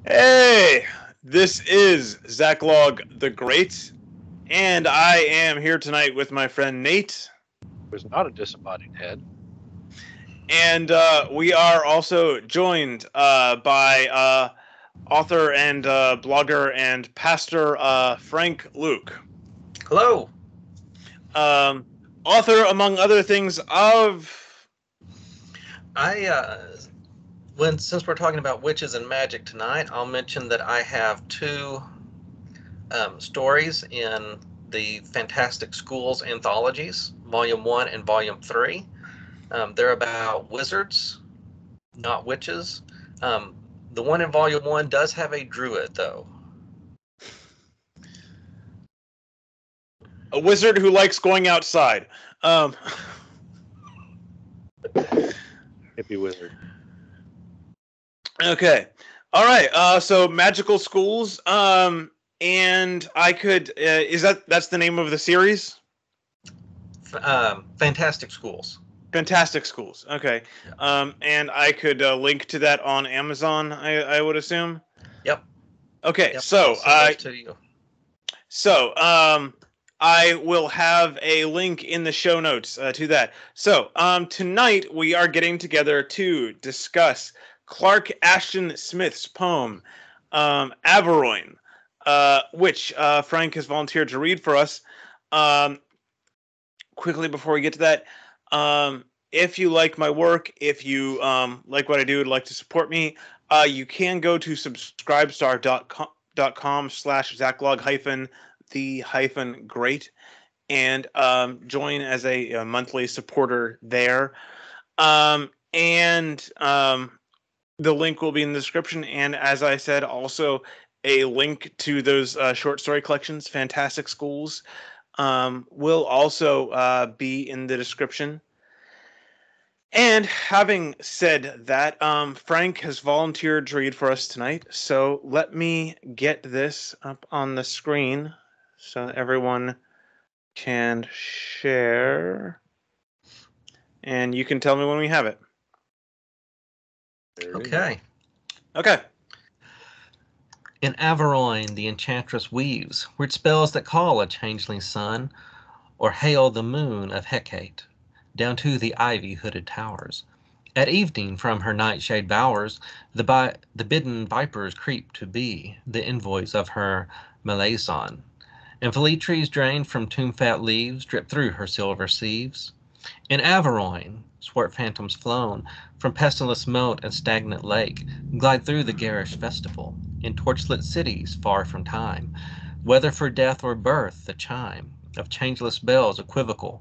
Hey, this is Zach Log the Great, and I am here tonight with my friend Nate. Was not a disembodied head. And we are also joined by author and blogger and pastor Frank Luke. Hello. Author, among other things, of... Since we're talking about witches and magic tonight, I'll mention that I have two stories in the Fantastic Schools anthologies, Volume 1 and Volume 3. They're about wizards, not witches. The one in Volume 1 does have a druid, though. A wizard who likes going outside. Hippie wizard. Okay. All right. So magical schools. And I could. That's the name of the series? Fantastic Schools. Fantastic Schools. Okay. And I could link to that on Amazon, I would assume. Yep. Okay. Yep. So I I will have a link in the show notes to that. So tonight we are getting together to discuss Clark Ashton Smith's poem, Averoigne, which Frank has volunteered to read for us. Quickly before we get to that, if you like my work, if you like what I do, would like to support me, you can go to subscribestar.com/Zachlog-the-great and join as a monthly supporter there. The link will be in the description, and as I said, also a link to those short story collections, Fantastic Schools, will also be in the description. And having said that, Frank has volunteered to read for us tonight, so let me get this up on the screen so everyone can share. And you can tell me when we have it. Okay. Okay. In Averoigne, the enchantress weaves weird spells that call a changeling sun, or hail the moon of Hecate down to the ivy-hooded towers. At evening, from her nightshade bowers, the bidden vipers creep to be the envoys of her malison, and fleet trees drained from tomb-fat leaves drip through her silver sieves. In Averoigne, swart phantoms flown from pestilence moat and stagnant lake glide through the garish festival in torchlit cities far from time, whether for death or birth the chime of changeless bells equivocal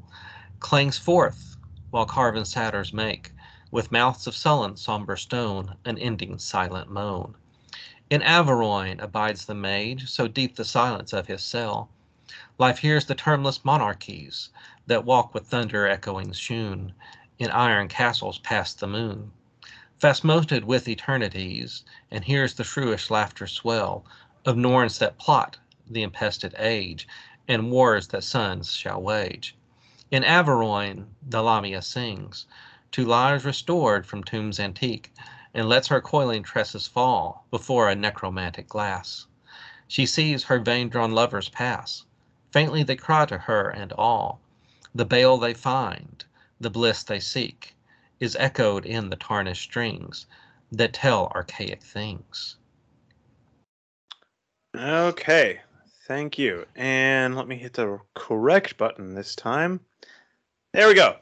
clangs forth, while carven satyrs make with mouths of sullen somber stone an ending silent moan. In Averoigne abides the mage, so deep the silence of his cell, life hears the termless monarchies that walk with thunder echoing shoon in iron castles past the moon, fast-moted with eternities, and hears the shrewish laughter swell of Norns that plot the impested age and wars that sons shall wage. In Averoigne the Lamia sings to lives restored from tombs antique, and lets her coiling tresses fall before a necromantic glass. She sees her vain-drawn lovers pass. Faintly they cry to her, and all the bale they find, the bliss they seek, is echoed in the tarnished strings that tell archaic things. Okay, thank you. And let me hit the correct button this time. There we go.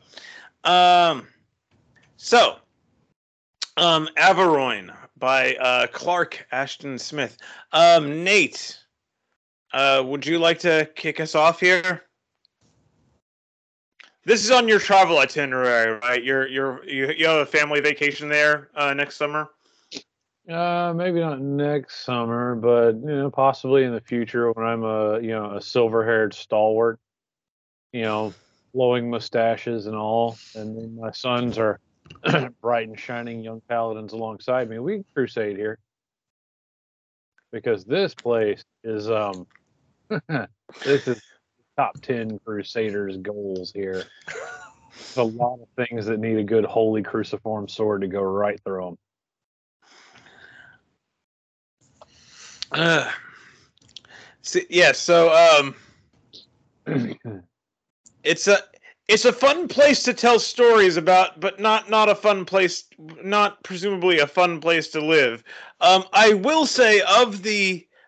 Averoigne by Clark Ashton Smith. Nate, would you like to kick us off here? This is on your travel itinerary, right? You have a family vacation there next summer? Maybe not next summer, but possibly in the future when I'm a silver-haired stalwart, blowing mustaches and all, and then my sons are bright and shining young paladins alongside me. We can crusade here because this place is this is top 10 crusaders' goals here. There's a lot of things that need a good holy cruciform sword to go right through them. Uh, so it's a fun place to tell stories about, but not a fun place, not presumably a fun place to live. I will say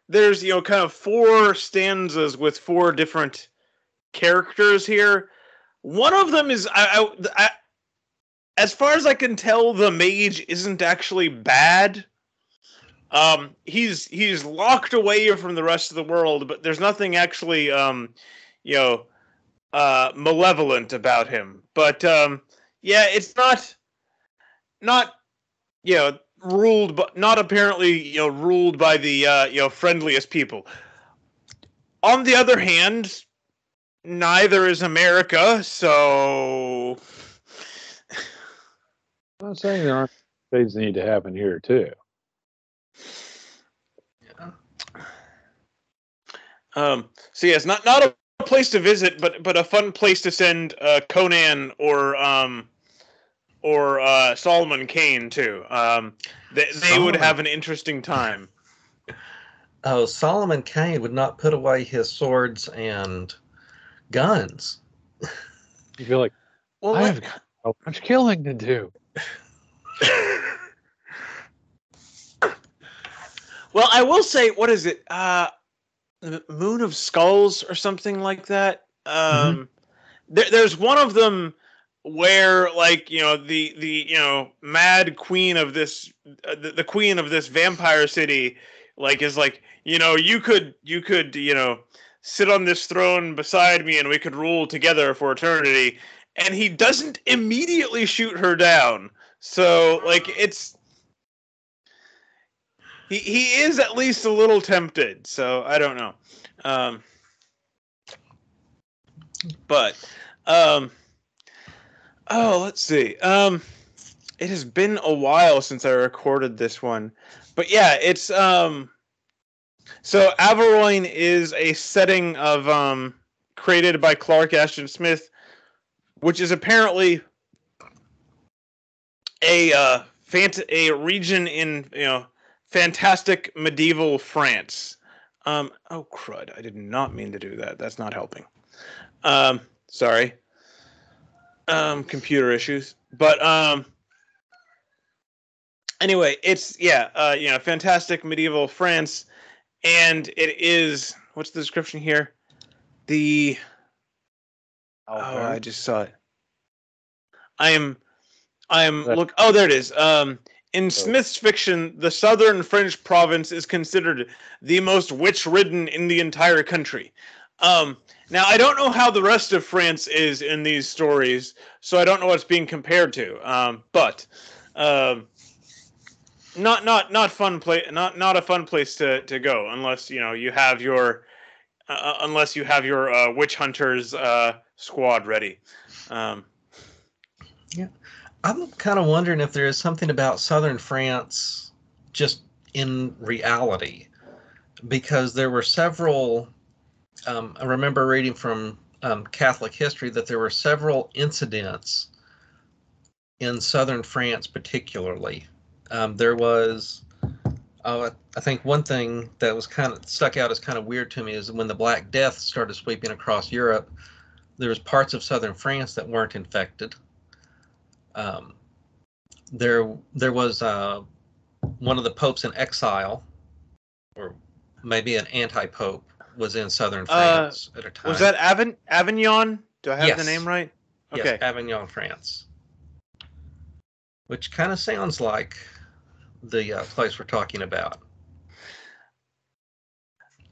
there's kind of 4 stanzas with 4 different characters here. One of them is as far as I can tell, the mage isn't actually bad. He's locked away from the rest of the world, but there's nothing actually malevolent about him. But it's not ruled, but not apparently ruled by the friendliest people. On the other hand, neither is America, so I'm not saying there aren't things that need to happen here too. So yes, not a place to visit, but a fun place to send Conan or Solomon Kane to. They would have an interesting time. Oh, Solomon Kane would not put away his swords and guns. You feel like, I have so much killing to do. Well, I will say, what is it? The Moon of Skulls or something like that. There's one of them where, like, the mad queen of this, the queen of this vampire city, like, is like, you could sit on this throne beside me and we could rule together for eternity. And he doesn't immediately shoot her down. So, like, it's he is at least a little tempted. So I don't know. Let's see. It has been a while since I recorded this one, but yeah, it's so Averoigne is a setting of created by Clark Ashton Smith, which is apparently a region in fantastic medieval France. Oh crud! I did not mean to do that. That's not helping. Sorry. Computer issues, but anyway, it's fantastic medieval France, and it is, what's the description here? I just saw it. I am look. Oh, there it is. In Smith's fiction, the southern French province is considered the most witch-ridden in the entire country. Now, I don't know how the rest of France is in these stories, so I don't know what it's being compared to. But not fun not a fun place to go unless you have your witch hunters squad ready. Yeah, I'm kind of wondering if there is something about southern France just in reality, because there were several. I remember reading from Catholic history that there were several incidents in southern France, particularly. There was, I think one thing that was kind of stuck out as kind of weird to me is when the Black Death started sweeping across Europe, there was parts of southern France that weren't infected. There was one of the popes in exile, or maybe an anti-pope, was in southern France at a time. Was that Avignon? Do I have the name right? Okay. Yes, Avignon, France. Which kind of sounds like the place we're talking about.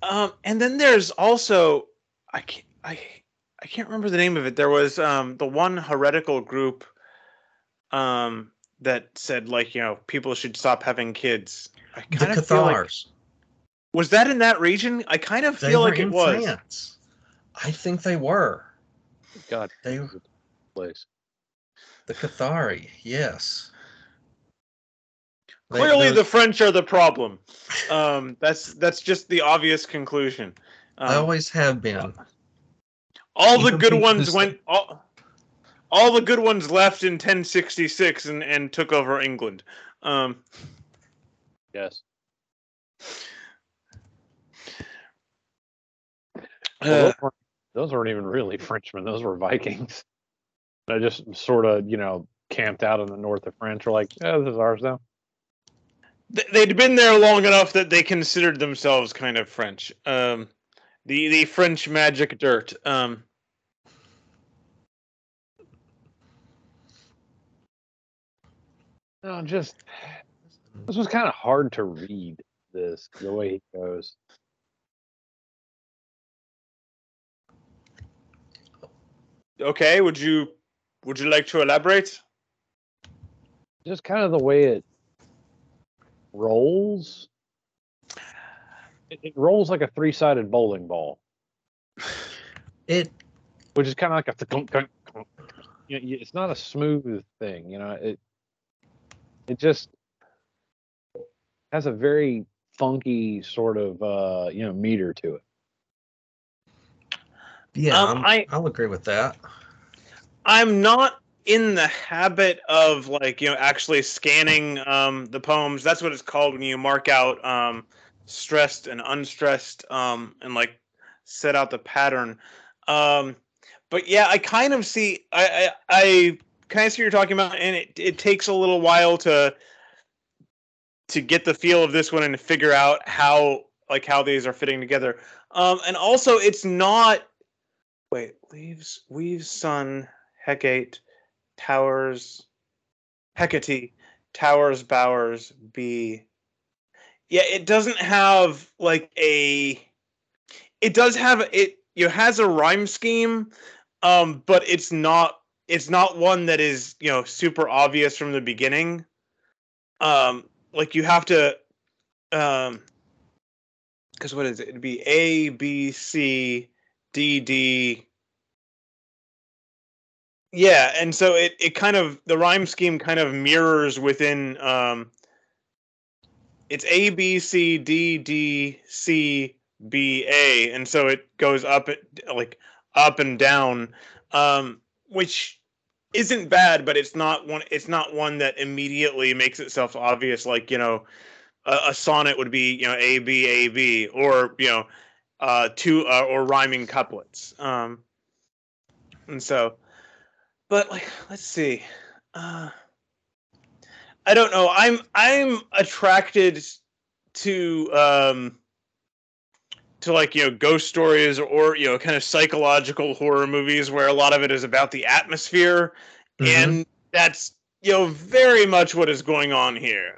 And then there's also, I can't remember the name of it. There was the one heretical group that said, like, people should stop having kids. I kind of feel like, was that in that region? I kind of feel like it was. France. I think they were. God, they were place. The Cathari, yes. Clearly, the French are the problem. That's just the obvious conclusion. They always have been. All the good ones went. All the good ones left in 1066 and took over England. Yes. Well, those weren't even really Frenchmen. Those were Vikings. They just sort of, camped out in the north of France. Were like, yeah, this is ours now. They'd been there long enough that they considered themselves kind of French. The French magic dirt. No, this was kind of hard to read. The way he goes. Okay, would you like to elaborate? Just kind of the way it rolls. It rolls like a 3-sided bowling ball. Which is kind of like a it's not a smooth thing, it just has a very funky sort of meter to it. Yeah, I'll agree with that. I'm not in the habit of actually scanning the poems. That's what it's called when you mark out stressed and unstressed and set out the pattern. But yeah, I kind of see I kind of see what you're talking about, and it takes a little while to get the feel of this one and to figure out how these are fitting together. And also it's not weaves sun Hecate towers Hecate towers bowers be. Yeah, it doesn't have it does have it has a rhyme scheme, but it's not one that is super obvious from the beginning. You have to because what is it? It'd be A B C D D. Yeah, and so it kind of the rhyme scheme kind of mirrors within it's A B C D D C B A, and so it goes up and down, which isn't bad, but it's not one that immediately makes itself obvious a sonnet would be A B A B, or two or rhyming couplets, and so. But let's see. I don't know. I'm attracted to ghost stories or kind of psychological horror movies where a lot of it is about the atmosphere, and that's very much what is going on here.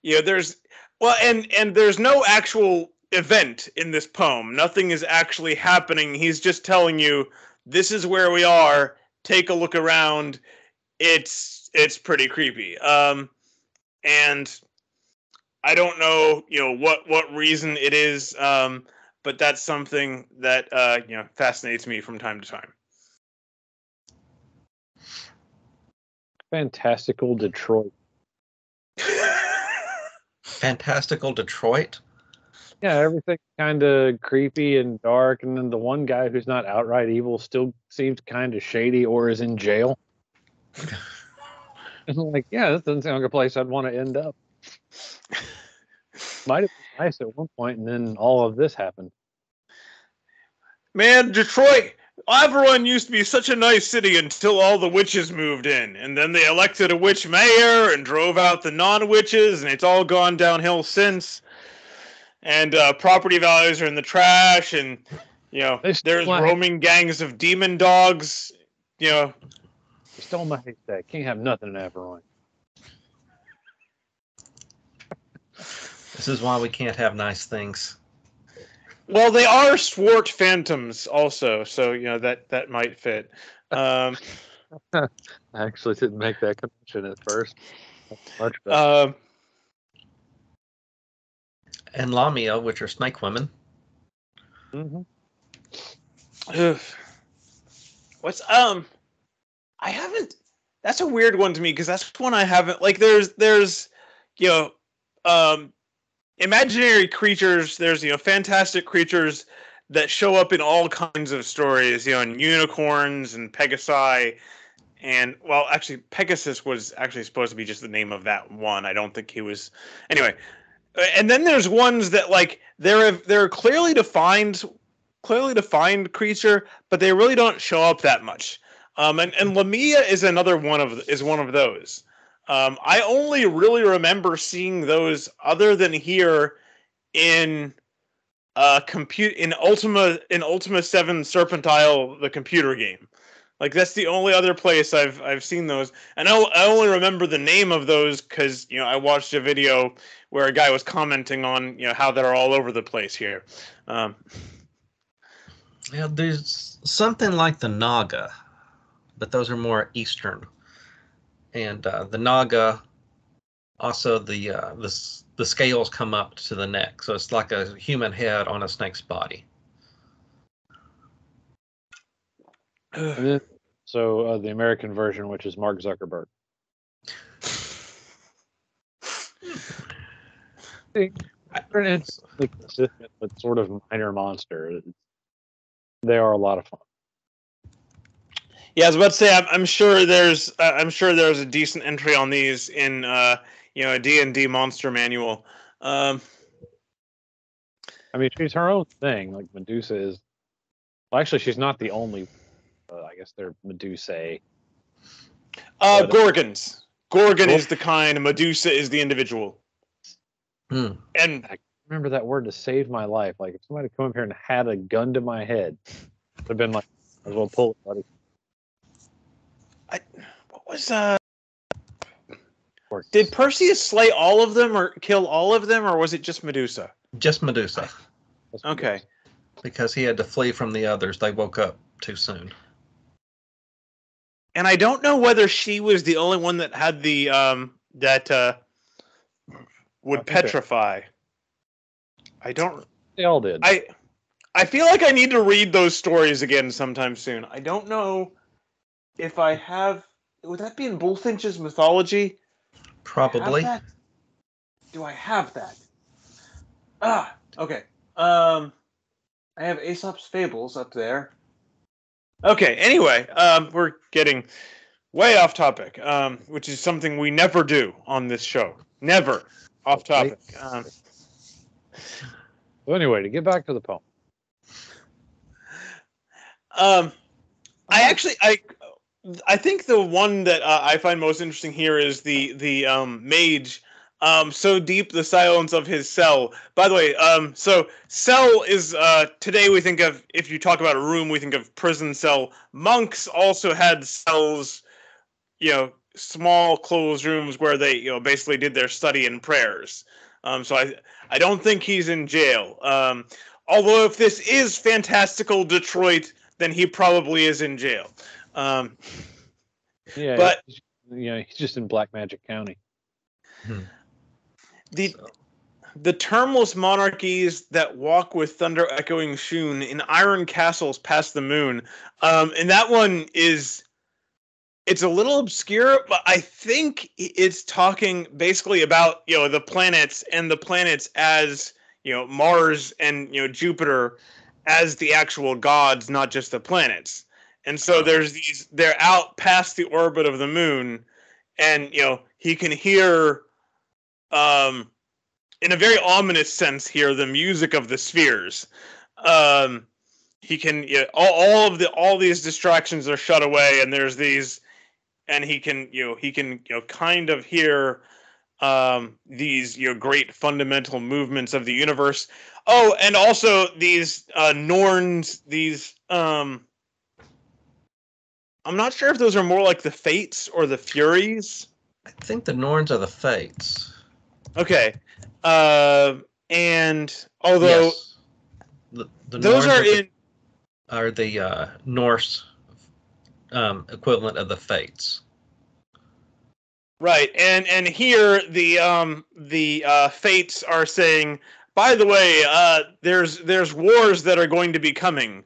There's and there's no actual event in this poem. Nothing is actually happening. He's just telling you this is where we are. Take a look around. It's pretty creepy. And I don't know, what reason it is, but that's something that fascinates me from time to time. Fantastical Detroit. Fantastical Detroit? Yeah, everything's kind of creepy and dark, and then the one guy who's not outright evil still seems kind of shady or is in jail. And I'm like, yeah, this doesn't sound like a place I'd want to end up. Might have been nice at one point, and then all of this happened. Man, Detroit, Averoigne used to be such a nice city until all the witches moved in, and then they elected a witch mayor and drove out the non-witches, and it's all gone downhill since. And property values are in the trash, and there's roaming gangs of demon dogs. They stole my haystack. Can't have nothing in Averoigne. This is why we can't have nice things. Well, they are swart phantoms also, so that might fit. I actually didn't make that connection at first. That's much better. And Lamia, which are snake women. What's I haven't. That's a weird one to me because that's one I haven't. There's imaginary creatures. There's fantastic creatures that show up in all kinds of stories. And unicorns and Pegasi. And actually, Pegasus was actually supposed to be just the name of that one. I don't think he was. Anyway. And then there's ones that there are clearly defined clearly defined creature, but they really don't show up that much. And Lamia is one of those. I only really remember seeing those other than here in Ultima 7 Serpentile, the computer game. Like that's the only other place I've seen those, and I only remember the name of those because I watched a video where a guy was commenting on how they're all over the place here. Yeah, there's something like the Naga, but those are more eastern, and the Naga also the scales come up to the neck, so it's like a human head on a snake's body. So the American version, which is Mark Zuckerberg. It's like consistent, but sort of minor monster. They are a lot of fun. Yeah, I was about to say I'm sure there's a decent entry on these in a D&D monster manual. I mean, she's her own thing. Like Medusa is. Well, actually, she's not the only. I guess they're Medusae. Gorgons. Gorgon is the kind. Medusa is the individual. And I remember that word to save my life. Like if somebody come up here and had a gun to my head, I'd have been like, "As well pull it, buddy." What was Did Perseus slay all of them or kill all of them, or was it just Medusa? Just Medusa. Okay. Because he had to flee from the others. They woke up too soon. And I don't know whether she was the only one that had the that would petrify. I don't. They all did. I feel like I need to read those stories again sometime soon. I don't know if I have. Would that be in Bullfinch's mythology? Probably. Do I have that? Okay. I have Aesop's Fables up there. Okay, anyway, we're getting way off topic, which is something we never do on this show. Never off topic. So anyway, to get back to the poem. I think the one that I find most interesting here is the mage. So deep the silence of his cell. By the way, so cell is today we think of, if you talk about a room, we think of prison cell. Monks also had cells, small closed rooms where they basically did their study and prayers. So I don't think he's in jail. Although if this is fantastical Detroit, then he probably is in jail. Yeah, but he's just in Black Magic County. The termless monarchies that walk with thunder echoing shoon in iron castles past the moon. And that one it's a little obscure, but I think it's talking basically about the planets, and the planets as Mars and Jupiter as the actual gods, not just the planets. And so they're out past the orbit of the moon, and he can hear in a very ominous sense here the music of the spheres. He can all these distractions are shut away, and there's these, and he can kind of hear these great fundamental movements of the universe. Oh, and also these Norns, these I'm not sure if those are more like the Fates or the Furies. I think the Norns are the Fates. Okay. And although yes. the those Norns are the Norse equivalent of the Fates. Right. And here the Fates are saying, by the way, there's wars that are going to be coming.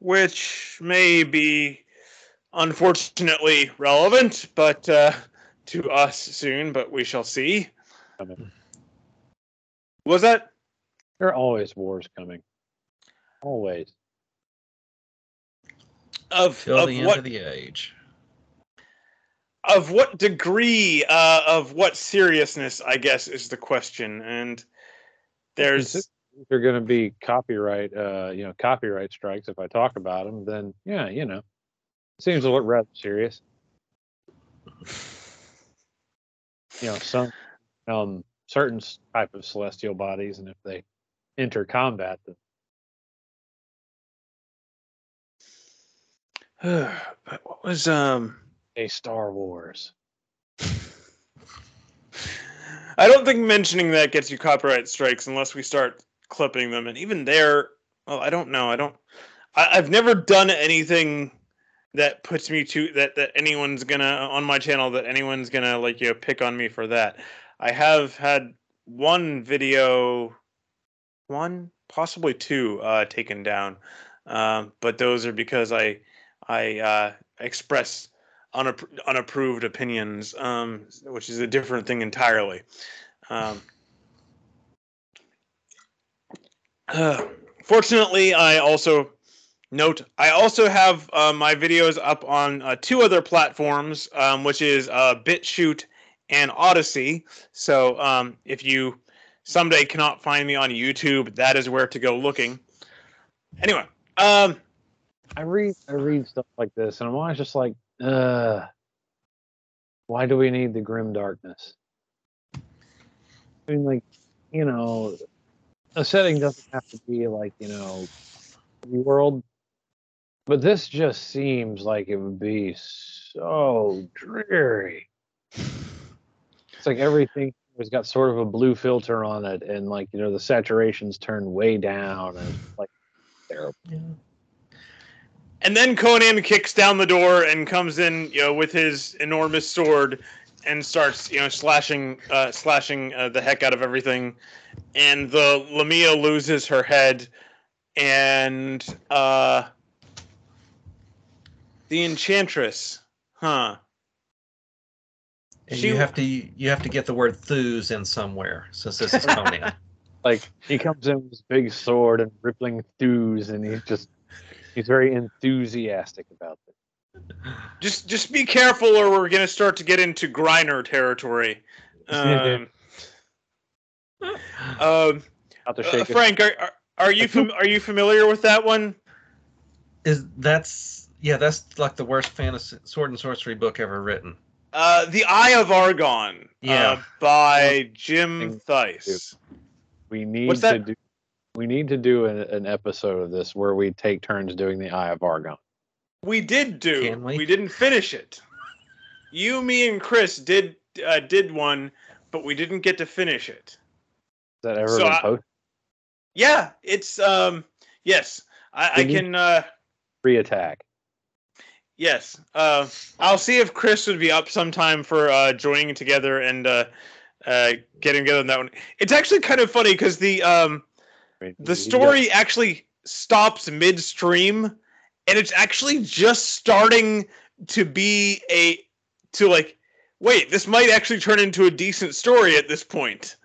Which may be unfortunately relevant, but to us soon, but we shall see. Was that? There are always wars coming. Always. Till the end of the age. Of what degree, of what seriousness, I guess, is the question. And There's are going to be copyright strikes if I talk about them. Then it seems a little rather serious. Some certain type of celestial bodies, and if they enter combat, then what was a Star Wars. I don't think mentioning that gets you copyright strikes unless we start clipping them, and even there, well, I don't know. I've never done anything that puts me to that anyone's gonna on my channel that anyone's gonna pick on me for that. I have had one video, possibly two, taken down, but those are because I express unapproved opinions, which is a different thing entirely. Fortunately, I also have my videos up on two other platforms, which is BitChute and Odyssey. So if you someday cannot find me on YouTube, that is where to go looking. Anyway, I read stuff like this, and I'm always just like, why do we need the grim darkness? I mean, a setting doesn't have to be the world, but this just seems like it would be so dreary. It's like everything has got sort of a blue filter on it, and the saturations turn way down, and it's terrible. Yeah. And then Conan kicks down the door and comes in, with his enormous sword and starts, slashing the heck out of everything. And the Lamia loses her head, and the Enchantress, And you have to get the word thews in somewhere, since this is Conan. He comes in with his big sword and rippling thews, and he's very enthusiastic about it. Just be careful, or we're gonna start to get into Griner territory. Frank, are you familiar with that one? That's like the worst fantasy sword and sorcery book ever written. The Eye of Argon. By Jim Thice. We need to do an episode of this where we take turns doing the Eye of Argon. We did do. Can we? We didn't finish it. You, me, and Chris did one, but we didn't get to finish it. Has that ever been posted? Yeah, it's yes. I can reattack. Yes. I'll see if Chris would be up sometime for joining together and getting together on that one. It's actually kind of funny because the story actually stops midstream, and it's actually just starting to be wait, this might actually turn into a decent story at this point.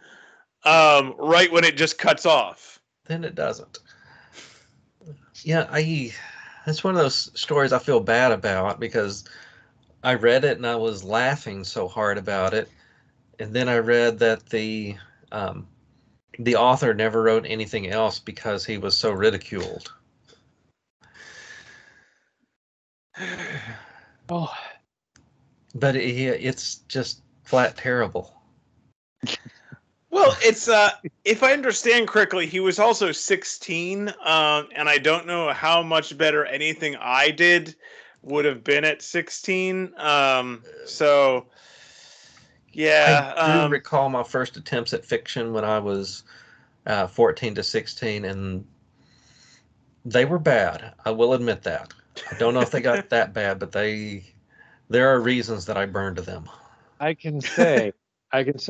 Right when it just cuts off. Then it doesn't. Yeah, that's one of those stories I feel bad about, because I read it and I was laughing so hard about it, and then I read that the author never wrote anything else because he was so ridiculed. Oh, but it's just flat terrible. Well, it's if I understand correctly, he was also 16, and I don't know how much better anything I did would have been at 16. So yeah, I do recall my first attempts at fiction when I was 14 to 16, and they were bad. I will admit that. I don't know if they got that bad, but there are reasons that I burned them. I can say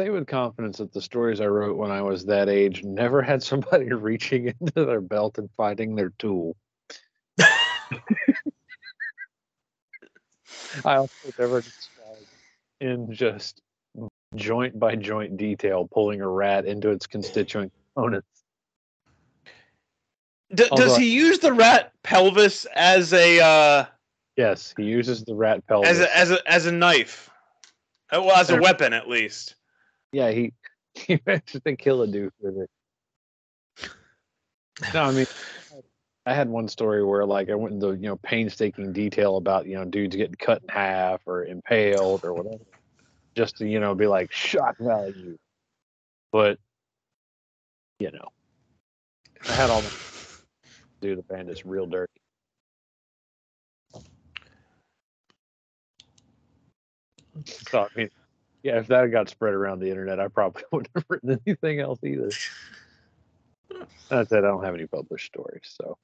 with confidence that the stories I wrote when I was that age never had somebody reaching into their belt and finding their tool. I also never described in just joint by joint detail pulling a rat into its constituent components. Does he use the rat pelvis as a? Yes, he uses the rat pelvis as a knife. Well, as a weapon, at least. Yeah, he managed to kill a dude with it. No, I mean, I had one story where like I went into painstaking detail about dudes getting cut in half or impaled or whatever, just to be like shock value. But I had all the do the bandits real dirty. So I mean, yeah, if that got spread around the internet, I probably wouldn't have written anything else either. That said, I don't have any published stories, so.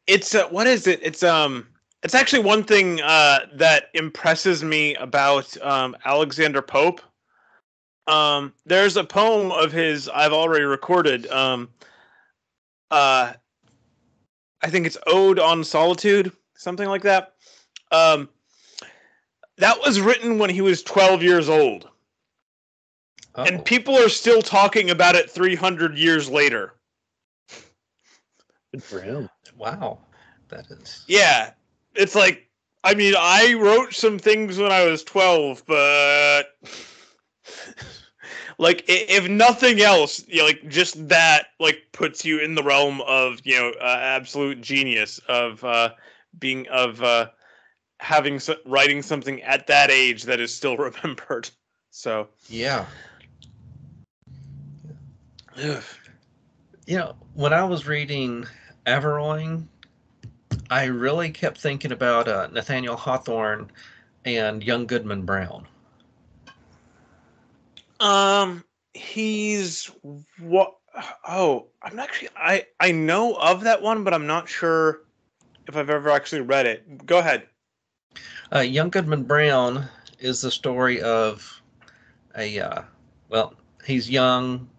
It's what is it? It's actually one thing that impresses me about Alexander Pope. There's a poem of his I've already recorded. I think it's Ode on Solitude, something like that. That was written when he was 12 years old. Oh. And people are still talking about it 300 years later. Good for him. Wow. That is. Yeah. It's like, I mean, I wrote some things when I was 12, but like, if nothing else, like just that, like puts you in the realm of, absolute genius of writing something at that age that is still remembered. So yeah. When I was reading Averoigne, I really kept thinking about Nathaniel Hawthorne and young Goodman Brown. He's what? Oh, I'm actually I know of that one, but I'm not sure if I've ever actually read it. Go ahead. Young Goodman Brown is the story of he's young.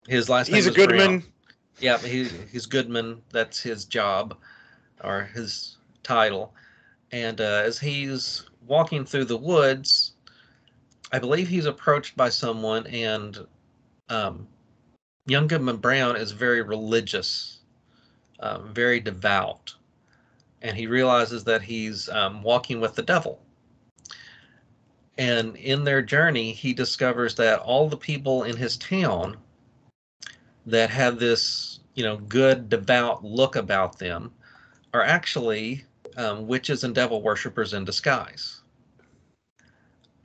His last name is Goodman. Brown. Yeah, he's Goodman. That's his job or his title. And as he's walking through the woods, I believe he's approached by someone, and young Goodman Brown is very religious, very devout. And he realizes that he's walking with the devil. And in their journey, he discovers that all the people in his town that have this, good, devout look about them are actually witches and devil worshippers in disguise.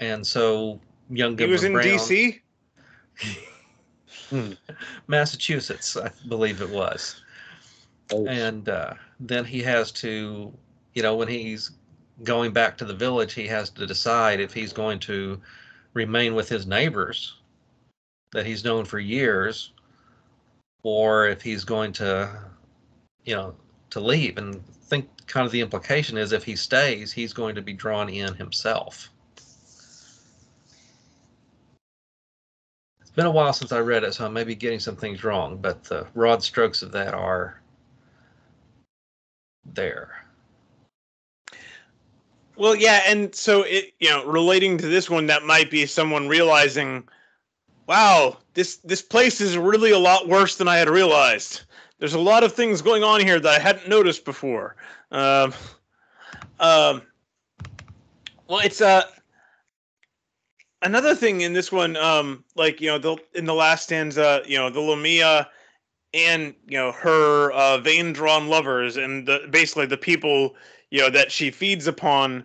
And so young Goodman Brown... He was in D.C.? Massachusetts, I believe it was. Oh. And then he has to, when he's going back to the village, he has to decide if he's going to remain with his neighbors that he's known for years, or if he's going to, to leave. And I think kind of the implication is if he stays, he's going to be drawn in himself. It's been a while since I read it, so I may be getting some things wrong, but the broad strokes of that are there. Well, yeah, and so it, relating to this one, that might be someone realizing, wow, this place is really a lot worse than I had realized. There's a lot of things going on here that I hadn't noticed before. Well, it's another thing in this one, in the last stanza, the Lamia and her vein-drawn lovers and basically the people that she feeds upon,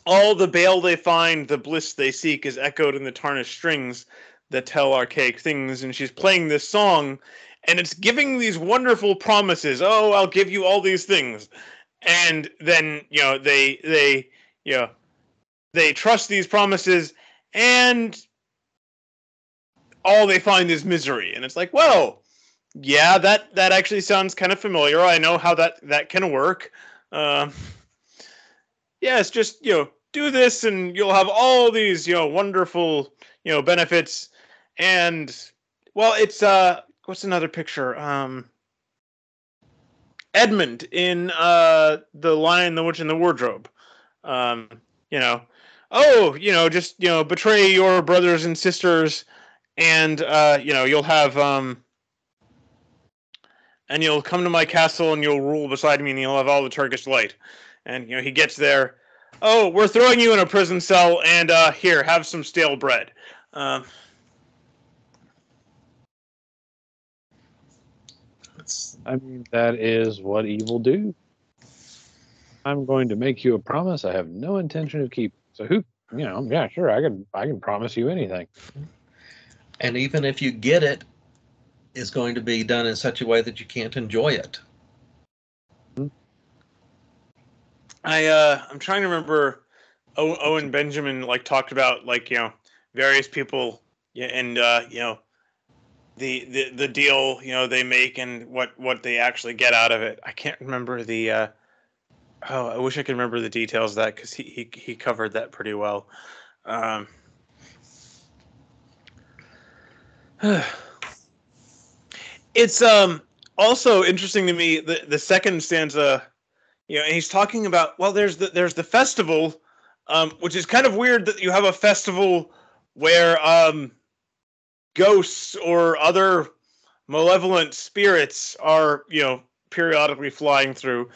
all the bale they find, the bliss they seek, is echoed in the tarnished strings that tell archaic things. And she's playing this song, and it's giving these wonderful promises. Oh, I'll give you all these things, and then they trust these promises, and all they find is misery. And it's like, well, yeah, that actually sounds kind of familiar. I know how that can work. It's just, do this and you'll have all these, wonderful, benefits. And, well, it's, what's another picture? Edmund in The Lion, the Witch, and the Wardrobe. Just, betray your brothers and sisters, and, you'll have, and you'll come to my castle and you'll rule beside me and you'll have all the Turkish light. And, he gets there. Oh, we're throwing you in a prison cell, and here, have some stale bread. I mean, that is what evil do. I'm going to make you a promise I have no intention of keeping. So yeah, sure, I can promise you anything. And even if you get it, it's going to be done in such a way that you can't enjoy it. I'm trying to remember. Owen Benjamin talked about various people, yeah, and the deal they make and what they actually get out of it. I can't remember the. I wish I could remember the details of that because he covered that pretty well. It's also interesting to me the second stanza, and he's talking about there's the festival, which is kind of weird that you have a festival where ghosts or other malevolent spirits are periodically flying through.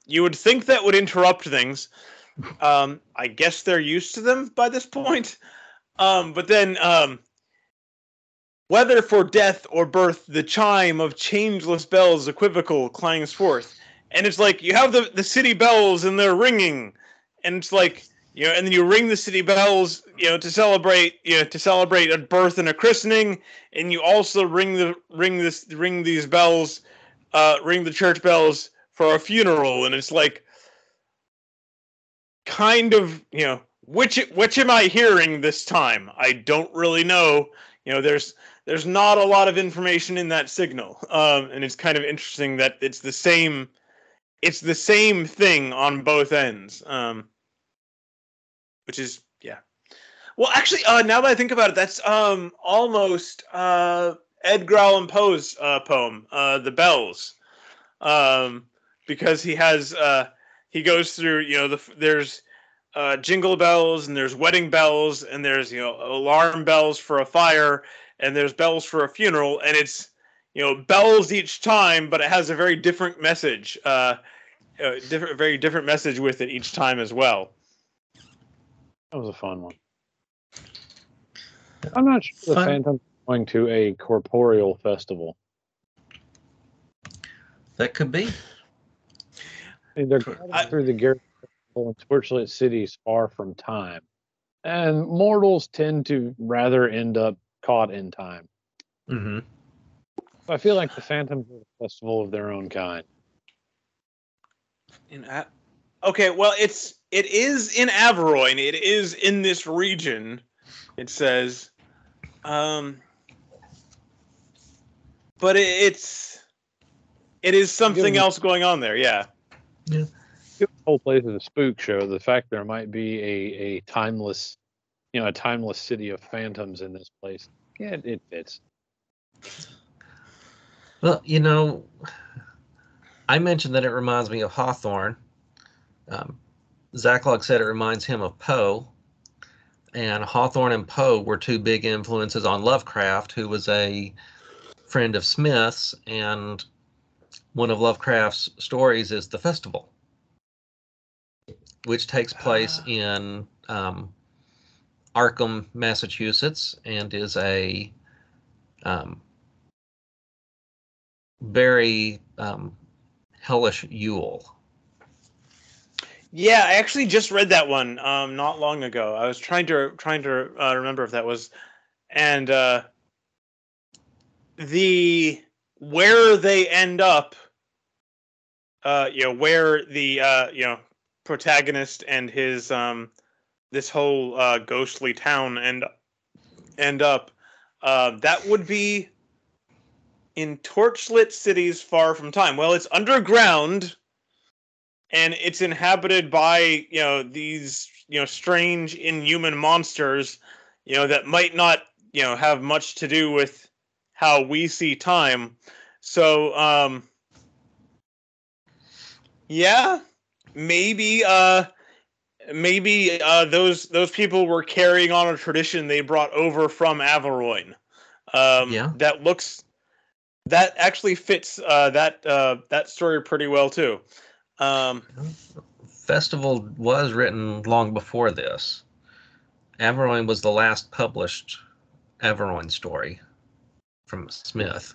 You would think that would interrupt things. I guess they're used to them by this point. But then whether for death or birth, the chime of changeless bells equivocal clangs forth. And it's like you have the city bells and they're ringing. And it's like, and then you ring the city bells, to celebrate a birth and a christening, and you also ring the church bells for a funeral, and it's like kind of, which am I hearing this time? I don't really know. There's not a lot of information in that signal, and it's kind of interesting that it's the same thing on both ends, which is Well, actually, now that I think about it, that's almost Edgar Allan Poe's poem, "The Bells," because he goes through there's jingle bells and there's wedding bells and there's alarm bells for a fire and there's bells for a funeral, and it's bells each time, but it has a very different message, very different message with it each time as well. That was a fun one. I'm not sure the Phantom's going to a corporeal festival. That could be. They're going through the Garrett and Torchlit cities far from time, and mortals tend to rather end up caught in time. Mm-hmm. So I feel like the Phantoms are a festival of their own kind. Okay, well, it is in Averoigne. It is in this region. It says, but it is something else going on there. Yeah. Yeah. The whole place is a spook show. The fact there might be a timeless, a timeless city of phantoms in this place. Yeah, it fits. Well, I mentioned that it reminds me of Hawthorne. Zachlog said it reminds him of Poe. And Hawthorne and Poe were two big influences on Lovecraft, who was a friend of Smith's. And one of Lovecraft's stories is The Festival, which takes place in Arkham, Massachusetts, and is a very hellish Yule. Yeah, I actually just read that one not long ago. I was trying to remember if that was, and where they end up, where the protagonist and his this whole ghostly town end up, that would be in torchlit cities far from time. Well, it's underground. And it's inhabited by, these, strange inhuman monsters, that might not, have much to do with how we see time. So, yeah, maybe those people were carrying on a tradition they brought over from Averoigne. That actually fits that story pretty well too. Festival was written long before this. Averoigne was the last published Averoigne story from Smith.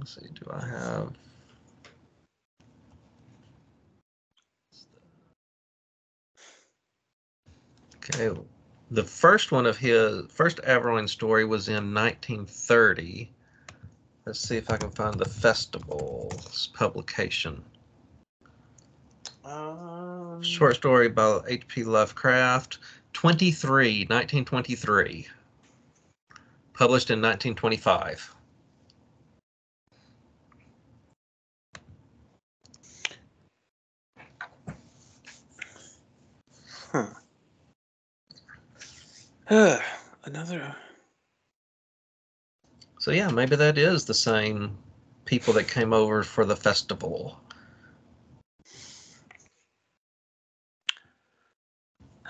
Let's see, do I have... Okay, the first one of his, first Averoigne story was in 1930. Let's see if I can find the festival's publication. Short story by H.P. Lovecraft, 1923. Published in 1925. Another. So yeah, maybe that is the same people that came over for the festival.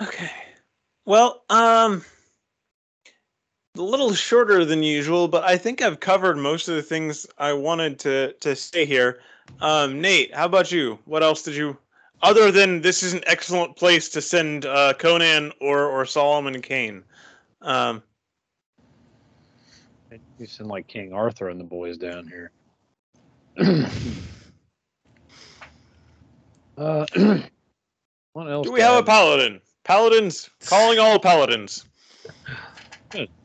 Okay. Well, a little shorter than usual, but I think I've covered most of the things I wanted to say here. Nate, how about you? What else did you, other than this is an excellent place to send Conan or Solomon Kane? You send like King Arthur and the boys down here. What else? Do we have a paladin? Paladins, calling all paladins.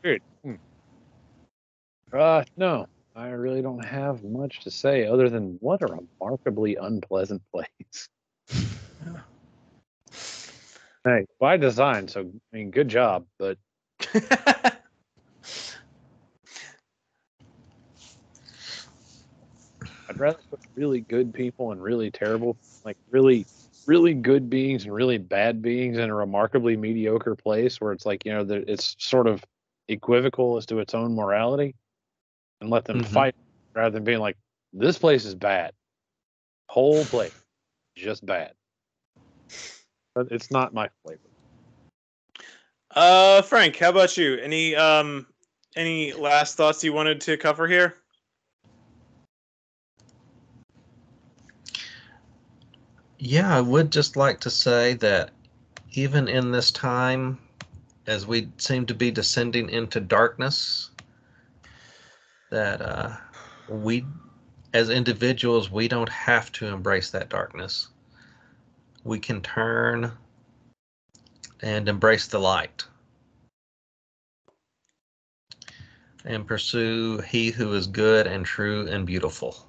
Good. No, I really don't have much to say other than what a remarkably unpleasant place. Hey, by design, so I mean, good job, but I'd rather put really good people and really terrible, like really, really good beings and really bad beings in a remarkably mediocre place where it's like, you know, it's sort of equivocal as to its own morality, and let them fight rather than being like, this place is bad. Whole place, just bad. But it's not my flavor. Frank, how about you? Any last thoughts you wanted to cover here? Yeah, I would just like to say that even in this time, as we seem to be descending into darkness, that we, as individuals, we don't have to embrace that darkness. We can turn and embrace the light and pursue He who is good and true and beautiful.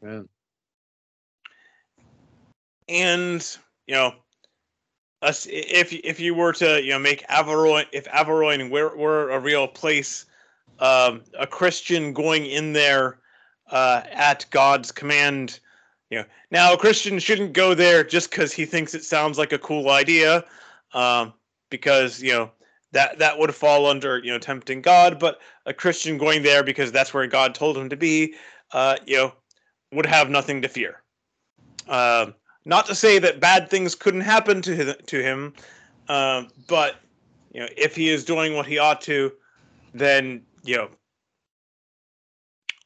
Yeah. And you know, if you were to make Averoigne, if Averoigne were a real place, a Christian going in there at God's command, now a Christian shouldn't go there just because he thinks it sounds like a cool idea, because that would fall under tempting God. But a Christian going there because that's where God told him to be, would have nothing to fear. Not to say that bad things couldn't happen to him, but if he is doing what he ought to, then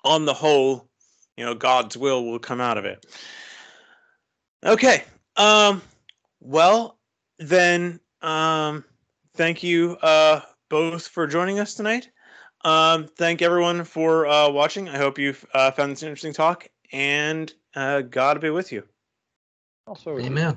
on the whole, God's will come out of it. Okay. Well, then, thank you both for joining us tonight. Thank everyone for watching. I hope you found this an interesting talk, and God be with you. Also, Amen.